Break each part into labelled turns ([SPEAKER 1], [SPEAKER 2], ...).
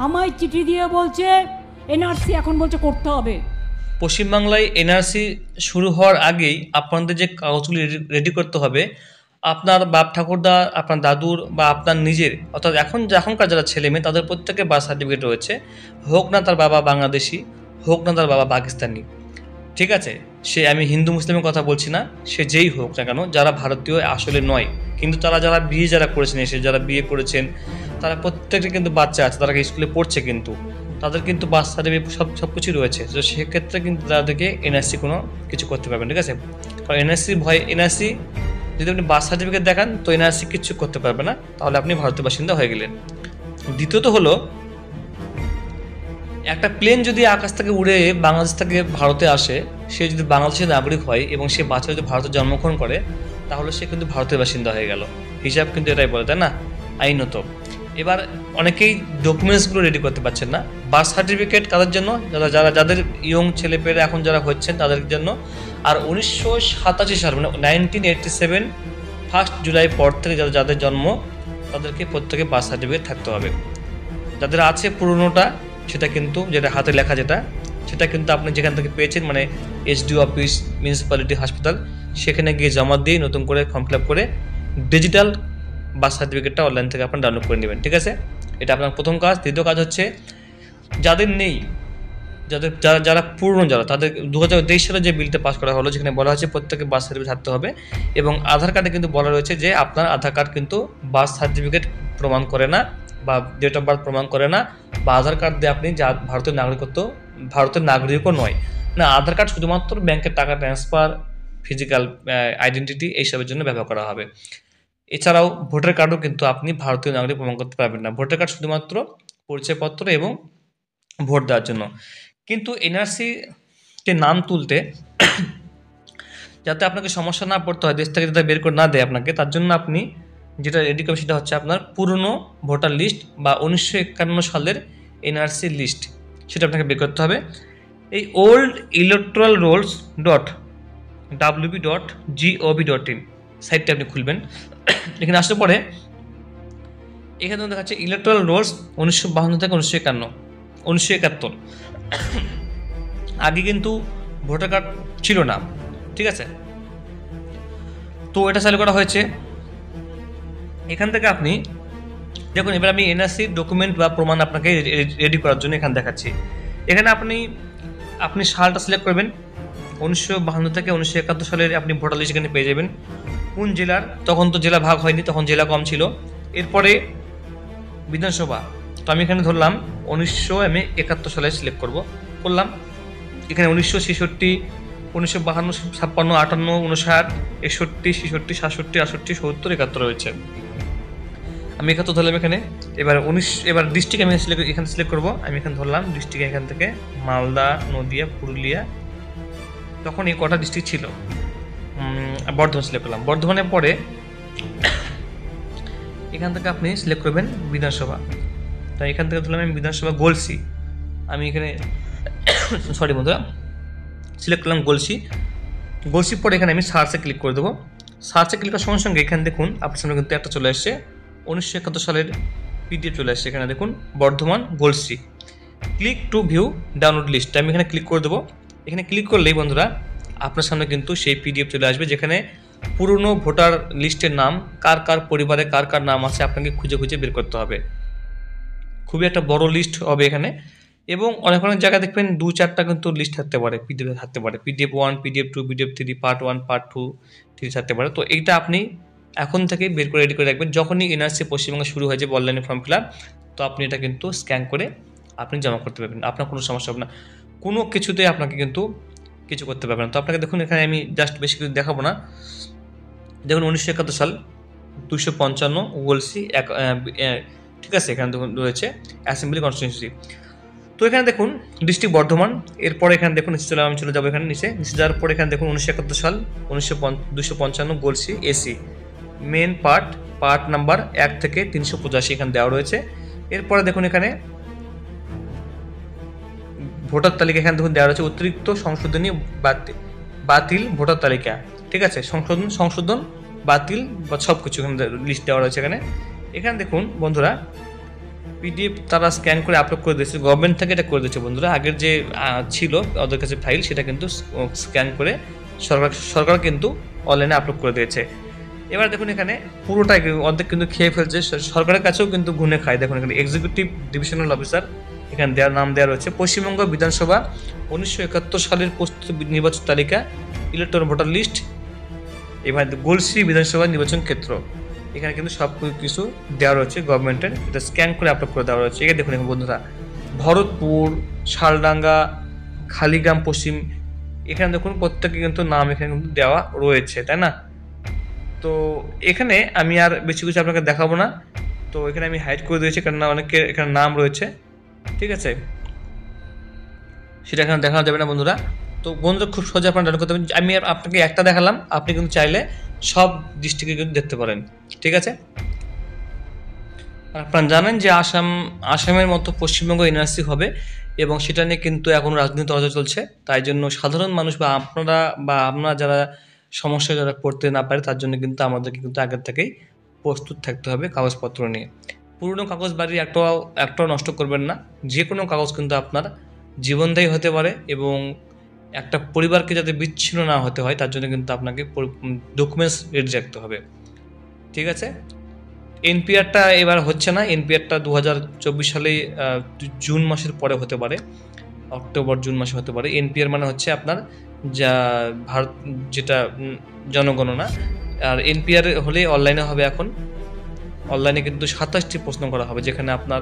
[SPEAKER 1] আমায় চিঠি দিয়ে বলছে এনআরসি এখন বলছে করতে হবে।
[SPEAKER 2] পশ্চিমবাংলায় এনআরসি শুরু হওয়ার আগেই আপনাদের যে কাগজগুলি রেডি করতে হবে, আপনার বাপ ঠাকুরদা, আপনার দাদুর বা আপনার নিজের, অর্থাৎ এখনকার যারা ছেলে মেয়ে তাদের প্রত্যেকের বার্থ সার্টিফিকেট রয়েছে, হোক না তার বাবা বাংলাদেশি, হোক না তার বাবা পাকিস্তানি, ঠিক আছে? সে, আমি হিন্দু মুসলিমের কথা বলছি না, সে যেই হোক না কেন, যারা ভারতীয় আসলে নয়, কিন্তু যারা বিয়ে করেছেন, যারা বিয়ে করেছেন, তারা প্রত্যেকটা কিন্তু বাচ্চা আছে, তারা স্কুলে পড়ছে, কিন্তু তাদের কিন্তু বার্থ সার্টিফিকেট সব কিছুই রয়েছে। তো সেক্ষেত্রে কিন্তু তাদেরকে এনআরসি কোনো কিছু করতে পারবেন, ঠিক আছে? কারণ এনআরসি যদি আপনি বার্থ সার্টিফিকেট দেখান তো এনআরসি কিছু করতে পারবে না, তাহলে আপনি ভারতীয় বাসিন্দা হয়ে গেলেন। দ্বিতীয়ত হলো, একটা প্লেন যদি আকাশ থেকে উড়ে বাংলাদেশ থেকে ভারতে আসে, সে যদি বাংলাদেশের নাগরিক হয় এবং সে বাচ্চা যদি ভারতে জন্মগ্রহণ করে, তাহলে সে কিন্তু ভারতের বাসিন্দা হয়ে গেল। হিসাব কিন্তু এটাই বলে, তাই না? আইনত। এবার অনেকেই ডকুমেন্টসগুলো রেডি করতে পারছেন না। বার্থ সার্টিফিকেট কাদের জন্য? যাদের ইয়ং ছেলেপেলে এখন যারা হচ্ছেন তাদের জন্য। আর 1987 সাল মানে 1987 1 জুলাই পর থেকে যাদের জন্ম, তাদেরকে প্রত্যেকে বার্থ সার্টিফিকেট থাকতে হবে। যাদের আছে পুরোনোটা, সেটা কিন্তু যেটা হাতে লেখা সেটা কিন্তু আপনি যেখান থেকে পেয়েছেন, মানে এসডিও অফিস, মিউনিসিপ্যালিটি, হাসপাতাল, সেখানে গিয়ে জমা দিয়ে নতুন করে ফর্ম ফিল আপ করে ডিজিটাল বার্থ সার্টিফিকেটটা অনলাইন থেকে আপনার ডাউনলোড করে নেবেন, ঠিক আছে? এটা আপনার প্রথম কাজ। দ্বিতীয় কাজ হচ্ছে, যাদের নেই, যারা পুরনো, তাদের 2023 সালে যে বিলটা পাস করা হলো, যেখানে বলা হয়েছে প্রত্যেকে বার্থ সার্টিফিকেট থাকতে হবে, এবং আধার কার্ডে কিন্তু বলা রয়েছে যে আপনার আধার কার্ড কিন্তু বার্থ সার্টিফিকেট প্রমাণ করে না, বা ডেট অফ বার্থ প্রমাণ করে না, বা আধার কার্ড দিয়ে আপনি ভারতের নাগরিকও নয় না। আধার কার্ড শুধুমাত্র ব্যাংকের টাকা ট্রান্সফার, ফিজিক্যাল আইডেন্টিটি, এইসবের জন্য ব্যবহার করা হবে। এছাড়াও ভোটার কার্ডও কিন্তু আপনি ভারতীয় নাগরিক প্রমাণ করতে পারবেন না। ভোটার কার্ড শুধুমাত্র পরিচয়পত্র এবং ভোট দেওয়ার জন্য। কিন্তু এনআরসিতে নাম তুলতে যাতে আপনাকে সমস্যা না পড়তে হয়, দেশ থেকে যাতে বের করে না দেয় আপনাকে, তার জন্য আপনি যেটা রেডি করবেন সেটা হচ্ছে আপনার পুরনো ভোটার লিস্ট বা 1951 সালের এনআরসি লিস্ট, সেটা আপনাকে বের করতে হবে। এই ওল্ড ইলেকট্রাল রোলস .wb.gov.in সাইটটা আপনি খুলবেন। এখানে আসার পরে এখানে দেখাচ্ছে ইলেকট্রাল রোলস 1952 থেকে 1971। আগে কিন্তু ভোটার কার্ড ছিল না, ঠিক আছে? তো এটা চালু করা হয়েছে। এখান থেকে আপনি দেখুন, এবার আমি এনআরসি ডকুমেন্ট বা প্রমাণ আপনাকে রেডি করার জন্য এখানে দেখাচ্ছি। এখানে আপনি সালটা সিলেক্ট করবেন। 1952 থেকে 1971 সালের আপনি ভোটার লিস্ট এখানে পেয়ে যাবেন। কোন জেলার, তখন তো জেলা ভাগ হয়নি, তখন জেলা কম ছিল। এরপরে বিধানসভা, তো আমি এখানে ধরলাম 1971 সালে সিলেক্ট করলাম। এখানে 1966, 1952, 56, 58, 59, 61, 66, 67, 68, 70, 71 রয়েছে। আমি 71 ধরলাম এখানে। এবার ডিস্ট্রিক্ট আমি এখানে সিলেক্ট করবো। আমি এখানে ধরলাম ডিস্ট্রিক্ট, এখান থেকে মালদা, নদিয়া, পুরুলিয়া, তখন এই কটা ডিস্ট্রিক্ট ছিল। বর্ধমান সিলেক্ট করলাম। বর্ধমানের পরে এখান থেকে আপনি সিলেক্ট করবেন বিধানসভা। তাই এখান থেকে ধরলাম আমি বিধানসভা গলসি। আমি এখানে সরি বন্ধুরা, সিলেক্ট করলাম গলসি পরে এখানে আমি সার্চে ক্লিক করে দেবো। সার্চে ক্লিক করার সঙ্গে সঙ্গে এখানে দেখুন আপনার সামনে কিন্তু একটা চলে আসছে, 1971 সালের পিডিএফ চলে আসছে। এখানে দেখুন Bardhaman Galsi, click to view download list. আমি এখানে ক্লিক করে দেবো। এখানে ক্লিক করলেই বন্ধুরা আপনার সামনে কিন্তু সেই পিডিএফ চলে আসবে, যেখানে পুরনো ভোটার লিস্টের নাম, কার পরিবারে কার নাম আছে আপনাকে খুঁজে বের করতে হবে। খুবই একটা বড় লিস্ট হবে এখানে, এবং অনেক জায়গায় দেখবেন 2-4টা কিন্তু লিস্ট থাকতে পারে, পিডিএফ থাকতে পারে, PDF 1, PDF 2, PDF 3, part 1, part 2, 3 থাকতে পারে। তো এইটা আপনি এখন থেকে বের করে রেডি করে রাখবেন। যখনই এনআরসি পশ্চিমবঙ্গে শুরু হয়ে যাবে অনলাইনে ফর্ম ফিল আপ, তো আপনি এটা কিন্তু স্ক্যান করে আপনি জমা করতে পারবেন। আপনার কোনো সমস্যা হবে না, কোনো কিছুতে আপনাকে কিন্তু কিছু করতে পারবেন না। তো আপনাকে দেখুন, এখানে আমি জাস্ট বেশি কিছু দেখাবো না। দেখুন 1971 সাল 255 গলসি, ঠিক আছে? এখানে দেখুন রয়েছে অ্যাসেম্বলি কনস্টিটিউয়েন্সি। তো এখানে দেখুন ডিস্ট্রিক্ট বর্ধমান। এরপরে এখানে দেখুন আমি চলে যাবো এখানে নিচে যাওয়ার পরে এখানে দেখুন 1971 সাল 255 Galsi AC, main part number 1 থেকে 385 এখানে দেওয়া রয়েছে। এরপরে দেখুন এখানে ভোটার তালিকা এখানে দেখুন দেওয়া রয়েছে, অতিরিক্ত সংশোধনী বাতিল ভোটার তালিকা, ঠিক আছে? সংশোধন বাতিল বা সব কিছু এখানে লিস্ট দেওয়া রয়েছে। এখানে দেখুন বন্ধুরা পিডিএফ তারা স্ক্যান করে আপলোড করে দিয়েছে, গভর্নমেন্ট থেকে এটা করে দিয়েছে বন্ধুরা। আগের যে ছিল ওদের কাছে ফাইল, সেটা কিন্তু স্ক্যান করে সরকার কিন্তু অনলাইনে আপলোড করে দিয়েছে। এবার দেখুন এখানে পুরোটাই অর্ধেক কিন্তু খেয়ে ফেলছে, সরকারের কাছেও কিন্তু গুনে খায়। দেখুন এখানে এক্সিকিউটিভ ডিভিশনাল অফিসার এখানে নাম দেওয়া রয়েছে। পশ্চিমবঙ্গ বিধানসভা 1971 সালের প্রস্তুত নির্বাচন তালিকা, ইলেকট্রন ভোটার লিস্ট, এবার গোলশ্রী বিধানসভা নির্বাচন ক্ষেত্র, এখানে কিন্তু সব কিছু দেওয়া রয়েছে গভর্নমেন্টের, এটা স্ক্যান করে আপলোড করে দেওয়া রয়েছে। এখানে দেখুন এখন বন্ধুরা, ভরতপুর, শালডাঙ্গা, খালিগ্রাম পশ্চিম, এখানে দেখুন প্রত্যেকে কিন্তু নাম এখানে কিন্তু দেওয়া রয়েছে, তাই না? তো এখানে আমি আর বেশি কিছু আপনাকে দেখাবো না, তো এখানে আমি হাইড করে দিয়েছি কারণ অনেকের এখানে নাম রয়েছে, ঠিক আছে, সেটা এখানে দেখানো যাবে না বন্ধুরা। তো বন্ধুরা খুব সহজে আপনারা ডাউনলোড করতে পারেন। আমি আপনাকে একটা দেখালাম, আপনি কিন্তু চাইলে সব ডিস্ট্রিক্টে কিন্তু দেখতে পারেন, ঠিক আছে। আপনারা জানেন যে আসামের মতো পশ্চিমবঙ্গ এনআরসি হবে এবং সেটা নিয়ে কিন্তু এখন রাজনীতি তরজা চলছে। তাই জন্য সাধারণ মানুষ বা আপনারা যারা সমস্যায় যারা পড়তে না পারে, তার জন্য কিন্তু আমাদেরকে কিন্তু আগের থেকেই প্রস্তুত থাকতে হবে কাগজপত্র নিয়ে। পুরনো কাগজ বাড়ি একটাও নষ্ট করবেন না। যে কোনো কাগজ কিন্তু আপনার জীবনদায়ী হতে পারে এবং একটা পরিবারকে যাতে বিচ্ছিন্ন না হতে হয়, তার জন্য কিন্তু আপনাকে ডকুমেন্টস রেডি রাখতে হবে, ঠিক আছে। এনপিআরটা এবার হচ্ছে না, এনপিআরটা 2024 সালে জুন মাসের পরে হতে পারে, অক্টোবর জুন মাসে হতে পারে। এনপিআর মানে হচ্ছে আপনার যা ভারত যেটা জনগণনা, আর এনপিআর হলে অনলাইনে হবে। এখন অনলাইনে কিন্তু 27টি প্রশ্ন করা হবে, যেখানে আপনার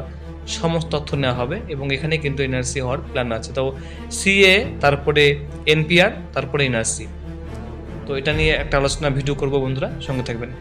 [SPEAKER 2] সমস্ত তথ্য নেওয়া হবে এবং এখানে কিন্তু এনআরসি হওয়ার প্ল্যান আছে। তো সিএ, তারপরে এনপিআর, তারপরে এনআরসি। তো এটা নিয়ে একটা আলোচনা ভিডিও করবো বন্ধুরা, সঙ্গে থাকবেন।